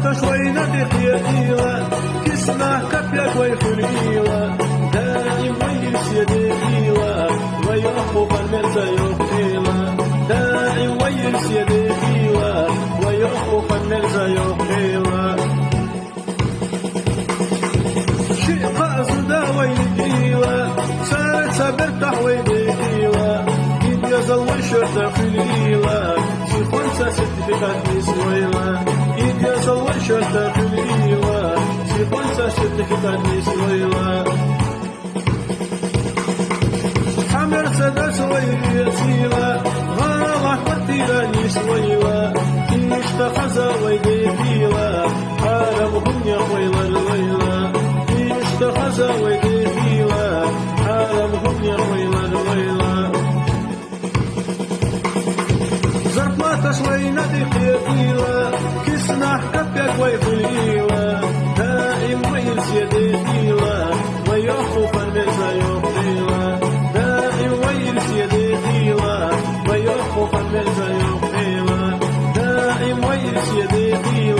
تشوينا دقيقيلا كسنا كبيك ويخليلا دائم ويرس يديلا ويخوف المرزا يخيلا دائم ويرس يديلا ويخوف المرزا يخيلا شيء قاصدا ويديلا سار سبرتح ويديلا إذ يزل الشرطة في الليلة سيخونسا سيرتيفيكات نسويلا إذ يزل الشرطة في الليلة سيخونسا سيرتيفيكات نسويلا حمر سدس ويسيلا غالح قتيلا نسويلا اشتخزا ويديلا حاربهم يا ويلا الويلا اشتخزا ويديلا حاربهم يا ويلا الويلا زرطة تشوينا دقيقيلا كسنا كبيك ويخليلا دائم ويرس يديلا ويخوف المرزا يخيلا دائم ويرس يديلا ويخوف المرزا يخيلا دائم ويرس يديلا